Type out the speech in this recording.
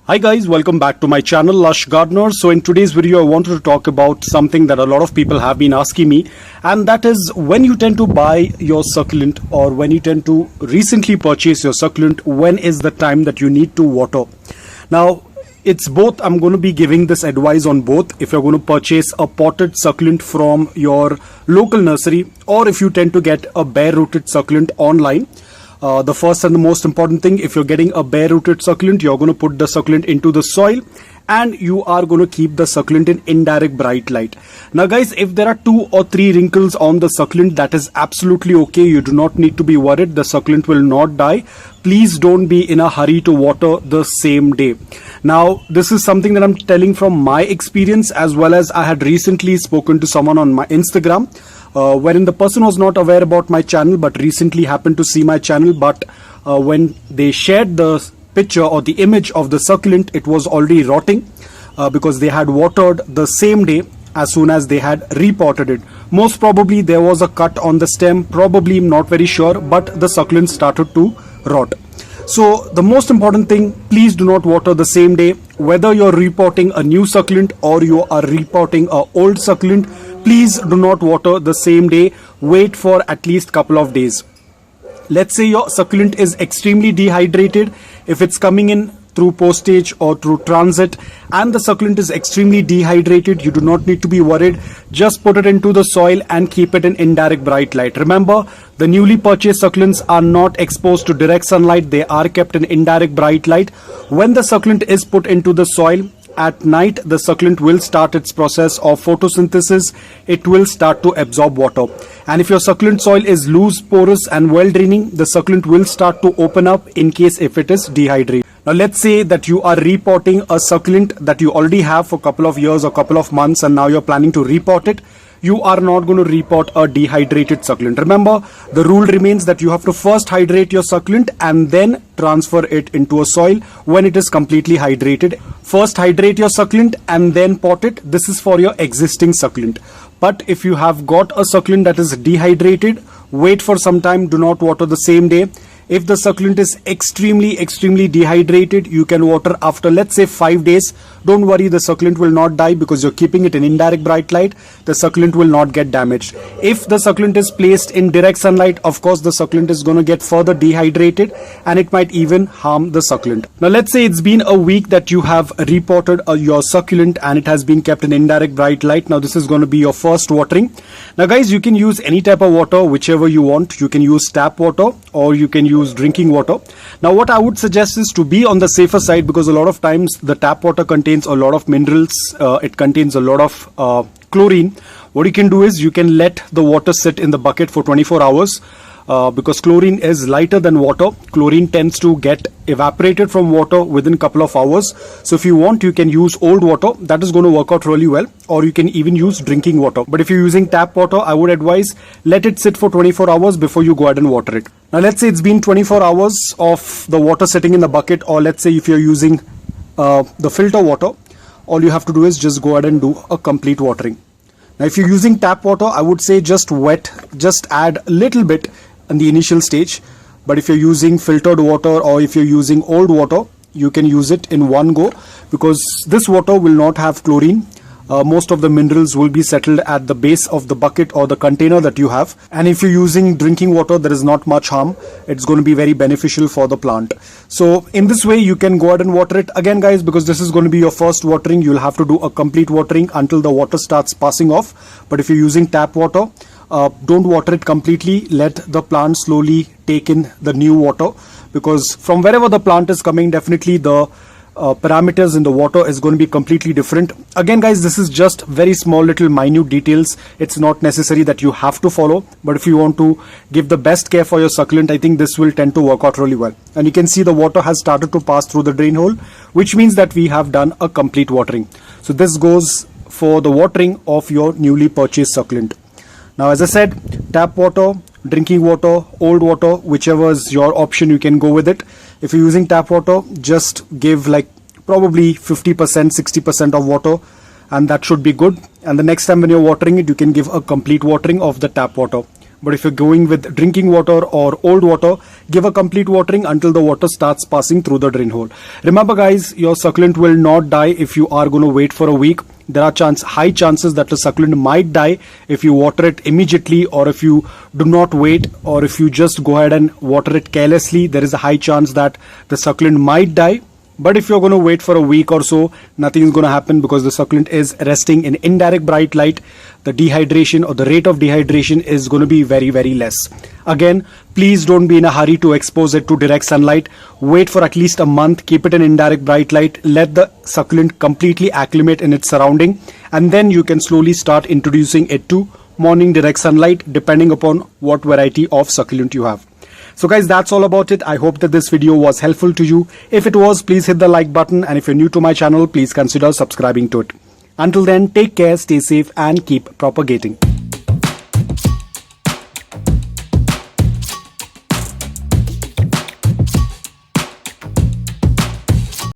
Hi guys, welcome back to my channel Lush Gardener. So in today's video I wanted to talk about something that a lot of people have been asking me, and that is when you tend to buy your succulent or when you tend to recently purchase your succulent, when is the time that you need to water. Now it's both. I'm going to be giving this advice on both. If you're going to purchase a potted succulent from your local nursery, or if you tend to get a bare rooted succulent online. The first and the most important thing, if you're getting a bare rooted succulent, you're going to put the succulent into the soil and you are going to keep the succulent in indirect bright light. Now guys, if there are 2 or 3 wrinkles on the succulent, that is absolutely okay. You do not need to be worried. The succulent will not die. Please don't be in a hurry to water the same day. Now this is something that I'm telling from my experience, as well as I had recently spoken to someone on my Instagram, wherein the person was not aware about my channel but recently happened to see my channel, but when they shared the picture or the image of the succulent, it was already rotting because they had watered the same day as soon as they had repotted it. Most probably there was a cut on the stem, probably, I'm not very sure, but the succulent started to rot. So the most important thing, please do not water the same day. Whether you're repotting a new succulent or you are repotting an old succulent, please do not water the same day. Wait for at least couple of days. Let's say your succulent is extremely dehydrated. If it's coming in through postage or through transit and the succulent is extremely dehydrated, you do not need to be worried. Just put it into the soil and keep it in indirect bright light. Remember, the newly purchased succulents are not exposed to direct sunlight. They are kept in indirect bright light. When the succulent is put into the soil, at night the succulent will start its process of photosynthesis. It will start to absorb water, and if your succulent soil is loose, porous and well draining, the succulent will start to open up in case if it is dehydrated. Now let's say that you are repotting a succulent that you already have for a couple of years or couple of months, and now you're planning to repot it. You are not going to repot a dehydrated succulent. Remember, the rule remains that you have to first hydrate your succulent and then transfer it into a soil when it is completely hydrated. First hydrate your succulent and then pot it. This is for your existing succulent. But if you have got a succulent that is dehydrated, wait for some time. Do not water the same day. If the succulent is extremely dehydrated, you can water after, let's say, 5 days. Don't worry, the succulent will not die because you're keeping it in indirect bright light. The succulent will not get damaged. If the succulent is placed in direct sunlight, of course the succulent is going to get further dehydrated and it might even harm the succulent. Now let's say it's been a week that you have repotted your succulent and it has been kept in indirect bright light. Now this is going to be your first watering. Now guys, you can use any type of water, whichever you want. You can use tap water or you can use drinking water. Now what I would suggest is to be on the safer side, because a lot of times the tap water contains a lot of minerals. It contains a lot of chlorine. What you can do is you can let the water sit in the bucket for 24 hours because chlorine is lighter than water. Chlorine tends to get evaporated from water within a couple of hours. So if you want, you can use old water. That is going to work out really well. Or you can even use drinking water. But if you're using tap water, I would advise let it sit for 24 hours before you go ahead and water it. Now let's say it's been 24 hours of the water sitting in the bucket, or let's say if you're using the filter water, all you have to do is just go ahead and do a complete watering. Now if you're using tap water, I would say just add a little bit in the initial stage. But if you're using filtered water or if you're using old water, you can use it in one go, because this water will not have chlorine. Most of the minerals will be settled at the base of the bucket or the container that you have. And if you're using drinking water, there is not much harm. It's going to be very beneficial for the plant. So in this way, you can go ahead and water it. Again guys, because this is going to be your first watering, you'll have to do a complete watering until the water starts passing off. But if you're using tap water, don't water it completely. Let the plant slowly take in the new water, because from wherever the plant is coming, definitely the parameters in the water is going to be completely different. Again guys, this is just very small little minute details. It's not necessary that you have to follow, but if you want to give the best care for your succulent, I think this will tend to work out really well. And you can see the water has started to pass through the drain hole, which means that we have done a complete watering. So this goes for the watering of your newly purchased succulent. Now as I said, tap water, drinking water, old water, whichever is your option, you can go with it. If you're using tap water, just give like probably 50%, 60% of water, and that should be good. And the next time when you're watering it, you can give a complete watering of the tap water. But if you're going with drinking water or old water, give a complete watering until the water starts passing through the drain hole. Remember guys, your succulent will not die if you are going to wait for a week. There are high chances that the succulent might die if you water it immediately, or if you do not wait, or if you just go ahead and water it carelessly. There is a high chance that the succulent might die. But if you're going to wait for a week or so, nothing is going to happen, because the succulent is resting in indirect bright light. The dehydration or the rate of dehydration is going to be very, very less. Again, please don't be in a hurry to expose it to direct sunlight. Wait for at least a month. Keep it in indirect bright light. Let the succulent completely acclimate in its surrounding, and then you can slowly start introducing it to morning direct sunlight, depending upon what variety of succulent you have. So guys, that's all about it. I hope that this video was helpful to you. If it was, please hit the like button, and if you're new to my channel, please consider subscribing to it. Until then, take care, stay safe, and keep propagating.